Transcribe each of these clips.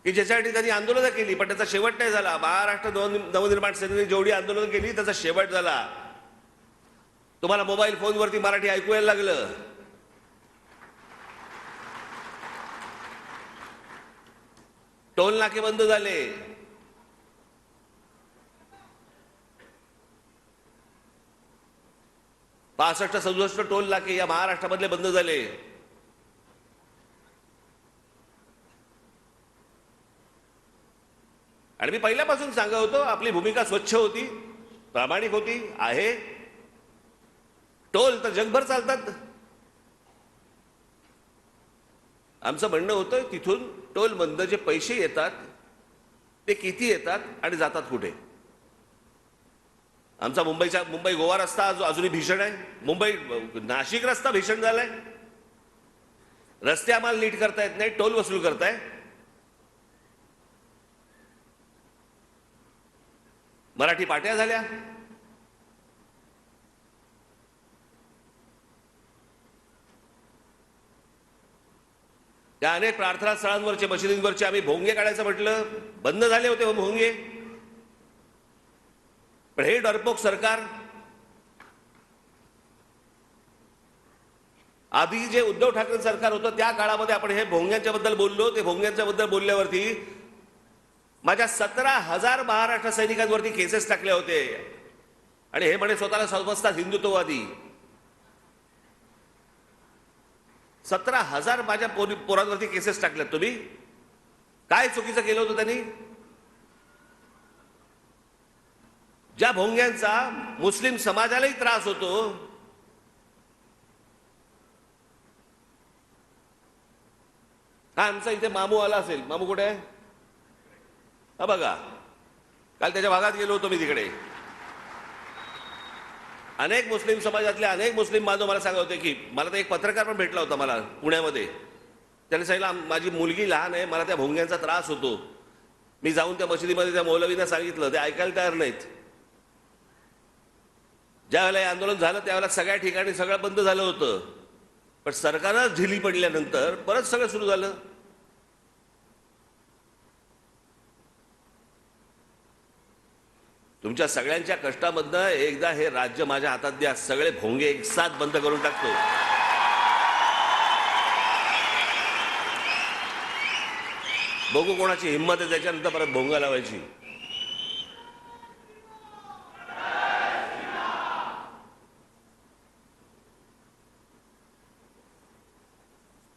की ज्याच्यासाठी त्यांनी आंदोलनं केली, पण त्याचा शेवट नाही झाला. महाराष्ट्र नवनिर्माण सेनेने जेवढी आंदोलनं केली त्याचा शेवट झाला. तुम्हाला मोबाईल फोनवरती मराठी ऐकू यायला लागलं. टोल नाके बंद झाले. पासष्ट 67 टोल नाके या महाराष्ट्रामधले बंद झाले. आणि मी पहिल्यापासून सांगत होतो आपली भूमिका स्वच्छ होती, प्रामाणिक होती, आहे. टोल तर जगभर चालतात. आमचं म्हणणं होतं तिथून टोल बंद जे पैसे येतात ते किती येतात आणि जातात कुठे. आमचा मुंबई गोवा रस्ता अजूनही भीषण आहे. मुंबई नाशिक रस्ता भीषण झालाय. रस्ते आम्हाला नीट करता येत नाही, टोल वसूल करताय. मराठी पाट्या झाल्या. त्या अनेक प्रार्थना स्थळांवरचे मशिदींवरचे आम्ही भोंगे काढायचं म्हटलं, बंद झाले होते भोंगे. पण हे डरपोक सरकार, आधी जे उद्धव ठाकरे सरकार होतं त्या काळामध्ये आपण हे भोंग्यांच्या बद्दल बोललो. ते भोंग्यांच्या बद्दल बोलल्यावरती माझ्या 17,000 महाराष्ट्र सैनिकांवरती केसेस टाकले होते. आणि हे म्हणे स्वतःला समजतात हिंदुत्ववादी. 17,000 माझ्या पोरांवरती केसेस टाकल्यात. तुम्ही काय चुकीचं केलं होतं त्यांनी? ज्या भोंग्यांचा मुस्लिम समाजालाही त्रास होतो, हा आमचा इथे मामू आला असेल. मामू कुठे आहे? हा बघा, काल त्याच्या भागात गेलो होतो मी. तिकडे अनेक मुस्लिम समाजातले अनेक मुस्लिम बांधव मला सांगत होते की मला तर एक पत्रकार पण भेटला होता मला पुण्यामध्ये. त्याने सांगितलं माझी मुलगी लहान आहे, मला त्या भोंग्यांचा त्रास होतो. मी जाऊन त्या मशिदीमध्ये त्या मौलवींना सांगितलं, ते ऐकायला तयार नाहीत. ज्या वेळेला हे आंदोलन झालं त्यावेळेला सगळ्या ठिकाणी सगळं बंद झालं होतं. पण सरकारच ढिली पडल्यानंतर परत सगळं सुरू झालं. तुमच्या सगळ्यांच्या कष्टामधनं एकदा हे राज्य माझ्या हातात द्या, सगळे भोंगे एक साथ बंद करून टाकतो. बघू कोणाची हिंमत आहे त्याच्यानंतर परत भोंगा लावायची.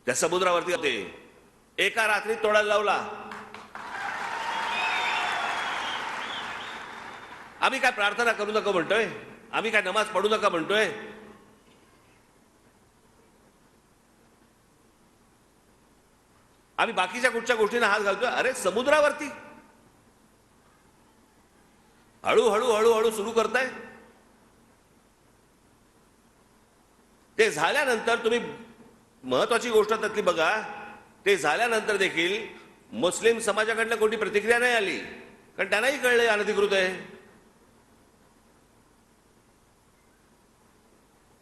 त्या समुद्रावरती होते, एका रात्रीत तोडायला लावला. आम्ही काय प्रार्थना करू नका म्हणतोय? आम्ही काय नमाज पढू नका म्हणतोय? आम्ही बाकीच्या कुठच्या गोष्टींना हात घालतोय? अरे समुद्रावरती हळूहळू हळूहळू सुरू करताय. ते झाल्यानंतर तुम्ही महत्वाची गोष्ट त्यातली बघा, ते झाल्यानंतर देखील मुस्लिम समाजाकडनं कोणती प्रतिक्रिया नाही आली, कारण त्यांनाही कळलंय अनधिकृत आहे.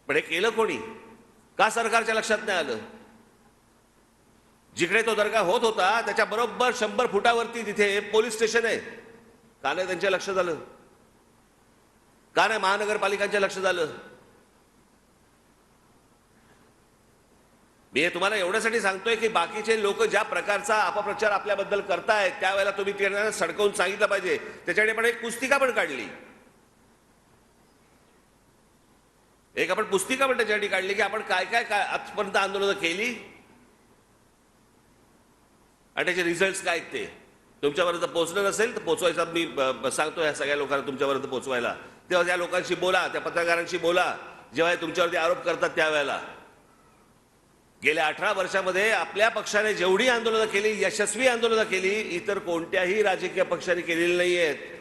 पण हे केलं कोणी? का सरकारच्या लक्षात नाही आलं? जिकडे तो दर्गा होत होता त्याच्या बरोबर 100 फुटावरती तिथे पोलीस स्टेशन आहे. का नाही त्यांच्या लक्षात आलं? का नाही महानगरपालिकांच्या लक्षात आलं? मी हे तुम्हाला एवढ्यासाठी सांगतोय की बाकीचे लोक ज्या प्रकारचा अपप्रचार आपल्याबद्दल करतायत त्यावेळेला तुम्ही त्यांना सडकवून सांगितलं पाहिजे. त्याच्याकडे पण एक पुस्तिका पण काढली, एक आपण पुस्तिका पण त्याच्यासाठी काढली की आपण काय काय काय आजपर्यंत आंदोलनं केली आणि त्याचे रिझल्ट काय ते तुमच्यापर्यंत पोहोचलं नसेल तर पोहोचवायचा मी सांगतो या सगळ्या लोकांना तुमच्यापर्यंत पोहोचवायला. तेव्हा त्या लोकांशी बोला, त्या पत्रकारांशी बोला जेव्हा तुमच्यावरती आरोप करतात त्यावेळेला. गेल्या 18 वर्षामध्ये आपल्या पक्षाने जेवढी आंदोलनं केली, यशस्वी आंदोलनं केली, इतर कोणत्याही राजकीय पक्षाने केलेली नाही आहेत.